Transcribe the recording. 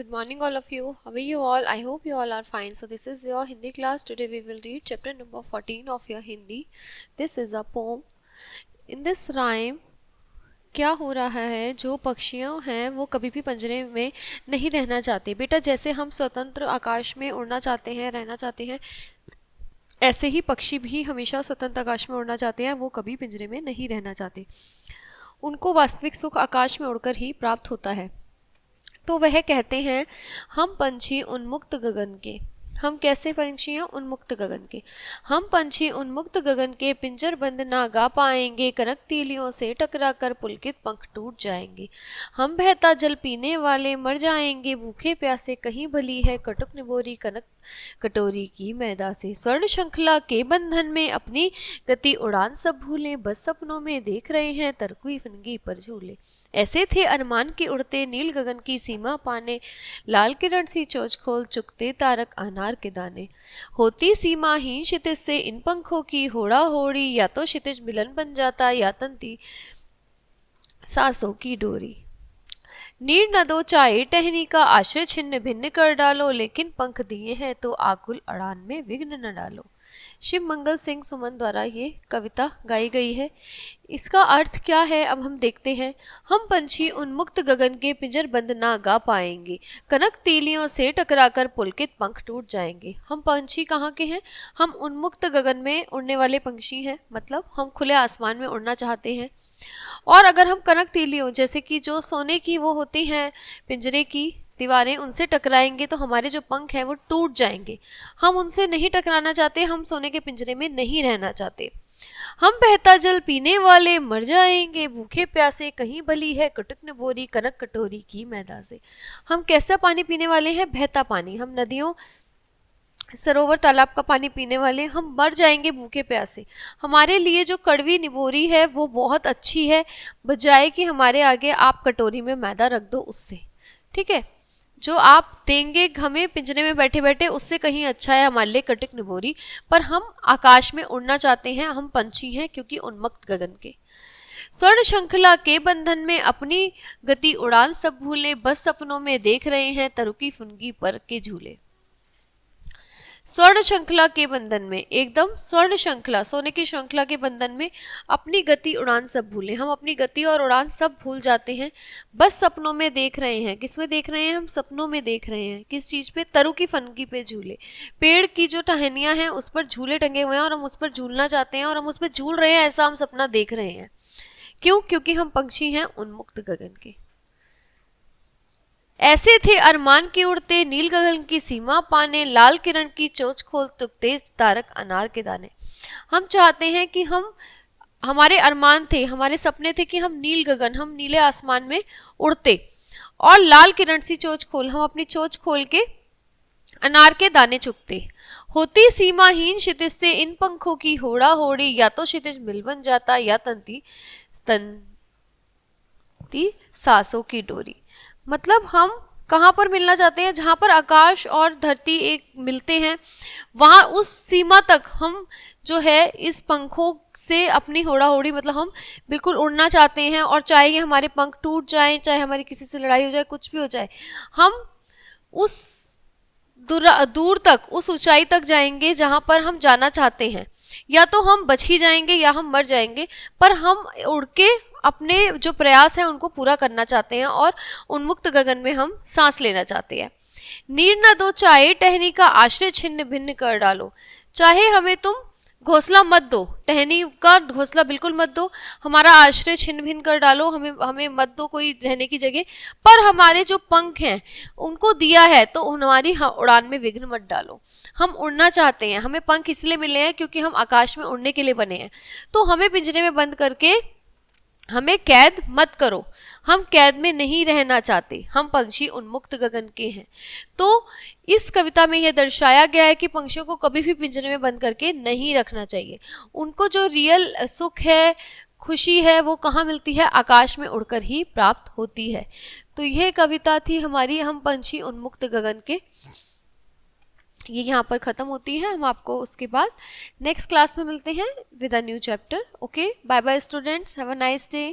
Good morning all of you. How are you all? I hope you all are fine. So this is your Hindi class. Today we will read chapter number 14 of your Hindi. This is a poem. In this rhyme क्या हो रहा है, जो पक्षियों हैं वो कभी भी पंजरे में नहीं रहना चाहते। बेटा जैसे हम स्वतंत्र आकाश में उड़ना चाहते हैं, रहना चाहते हैं, ऐसे ही पक्षी भी हमेशा स्वतंत्र आकाश में उड़ना चाहते हैं, वो कभी पिंजरे में नहीं रहना चाहते। उनको वास्तविक सुख आकाश में उड़कर ही प्राप्त होता है। तो वह कहते हैं, हम पंछी उन्मुक्त गगन के। हम कैसे पंछी हैं? उन्मुक्त गगन के। हम पंछी उन्मुक्त गगन के, पिंजर बंद ना गा पाएंगे, कनक तीलियों से टकरा कर पुलकित पंख टूट जाएंगे। हम बहता जल पीने वाले मर जाएंगे, भूखे प्यासे कहीं भली है कटुक निबोरी कनक कटोरी की मैदा से। स्वर्ण श्रृंखला के बंधन में अपनी गति उड़ान सब भूले, बस सपनों में देख रहे हैं तरकुई फनगी पर झूले। ऐसे थे अरमान के उड़ते, नील गगन की सीमा पाने, लाल किरण सी चोंच खोल चुकते तारक अनार के दाने। होती सीमाहीन क्षितिज से इन पंखों की होड़ा होड़ी, या तो क्षितिज मिलन बन जाता या तंती सांसों की डोरी। नीर न दो चाहे टहनी का, आश्रय छिन्न भिन्न कर डालो, लेकिन पंख दिए हैं तो आकुल अड़ान में विघ्न न डालो। शिव मंगल सिंह सुमन द्वारा ये कविता गाई गई है। इसका अर्थ क्या है अब हम देखते हैं। हम पंछी उन्मुक्त गगन के, पिंजर बंद ना गा पाएंगे, कनक तीलियों से टकराकर पुलकित पंख टूट जाएंगे। हम पंछी कहाँ के हैं? हम उन्मुक्त गगन में उड़ने वाले पंछी हैं, मतलब हम खुले आसमान में उड़ना चाहते हैं। और अगर हम कनक तीलियों, जैसे कि जो सोने की वो होती हैं पिंजरे की दीवारें, उनसे टकराएंगे तो हमारे जो पंख हैं वो टूट जाएंगे। हम उनसे नहीं टकराना चाहते, हम सोने के पिंजरे में नहीं रहना चाहते। हम बहता जल पीने वाले मर जाएंगे, भूखे प्यासे कहीं भली है कटुक निबोरी कनक कटोरी की मैदा से। हम कैसा पानी पीने वाले हैं? बहता पानी। हम नदियों, सरोवर, तालाब का पानी पीने वाले। हम मर जाएंगे भूखे प्यासे। हमारे लिए जो कड़वी निबोरी है वो बहुत अच्छी है, बजाय कि हमारे आगे आप कटोरी में मैदा रख दो उससे। ठीक है, जो आप देंगे हमें पिंजरे में बैठे बैठे, उससे कहीं अच्छा है हमारे लिए कटुक निबोरी। पर हम आकाश में उड़ना चाहते हैं, हम पंछी हैं क्योंकि उन्मुक्त गगन के। स्वर्ण श्रृंखला के बंधन में अपनी गति उड़ान सब भूले, बस सपनों में देख रहे हैं तरुकी फुनगी पर के झूले। स्वर्ण श्रृंखला के बंधन में, एकदम स्वर्ण श्रृंखला, सोने की श्रृंखला के बंधन में अपनी गति उड़ान सब भूले। हम अपनी गति और उड़ान सब भूल जाते हैं, बस सपनों में देख रहे हैं। किस में देख रहे हैं? हम सपनों में देख रहे हैं। किस चीज पे? तरु की फनगी पे झूले। पेड़ की जो टहनियां हैं उस पर झूले टंगे हुए हैं और हम उस पर झूलना चाहते हैं और हम उस पर झूल रहे हैं, ऐसा हम सपना देख रहे हैं। क्यों? क्योंकि हम पंछी हैं उन्मुक्त गगन के। ऐसे थे अरमान के उड़ते, नील गगन की सीमा पाने, लाल किरण की चोंच खोल तुकते तारक अनार के दाने। हम चाहते हैं कि हमारे अरमान थे, हमारे सपने थे कि हम नील गगन, हम नीले आसमान में उड़ते, और लाल किरण सी चोंच खोल, हम अपनी चोंच खोल के अनार के दाने चुगते। होती सीमाहीन क्षितिज से इन पंखों की होड़ा होड़ी, या तो क्षितिज मिल बन जाता या तंती सांसों की डोरी। मतलब हम कहाँ पर मिलना चाहते हैं? जहाँ पर आकाश और धरती एक मिलते हैं, वहाँ उस सीमा तक हम जो है इस पंखों से अपनी होड़ा होड़ी, मतलब हम बिल्कुल उड़ना चाहते हैं। और चाहे ये हमारे पंख टूट जाएं, चाहे हमारी किसी से लड़ाई हो जाए, कुछ भी हो जाए, हम उस दूर तक, उस ऊंचाई तक जाएंगे जहाँ पर हम जाना चाहते हैं। या तो हम बच ही जाएंगे या हम मर जाएंगे, पर हम उड़ के अपने जो प्रयास है उनको पूरा करना चाहते हैं और उन्मुक्त गगन में हम सांस लेना चाहते हैं। नीर न दो चाहे टहनी का, आश्रय छिन्न भिन्न कर डालो। चाहे हमें तुम घोंसला मत दो, टहनी का घोंसला बिल्कुल मत दो, हमारा आश्रय छिन्न भिन्न कर डालो, हमें मत दो कोई रहने की जगह, पर हमारे जो पंख हैं उनको दिया है तो हमारी उड़ान में विघ्न मत डालो। हम उड़ना चाहते हैं, हमें पंख इसलिए मिले हैं क्योंकि हम आकाश में उड़ने के लिए बने हैं, तो हमें पिंजरे में बंद करके हमें कैद मत करो। हम कैद में नहीं रहना चाहते, हम पंछी उन्मुक्त गगन के हैं। तो इस कविता में यह दर्शाया गया है कि पंछियों को कभी भी पिंजरे में बंद करके नहीं रखना चाहिए। उनको जो रियल सुख है, खुशी है, वो कहाँ मिलती है? आकाश में उड़कर ही प्राप्त होती है। तो यह कविता थी हमारी, हम पंछी उन्मुक्त गगन के। ये यहाँ पर ख़त्म होती है। हम आपको उसके बाद नेक्स्ट क्लास में मिलते हैं with a new chapter. Okay, bye bye students, have a nice day.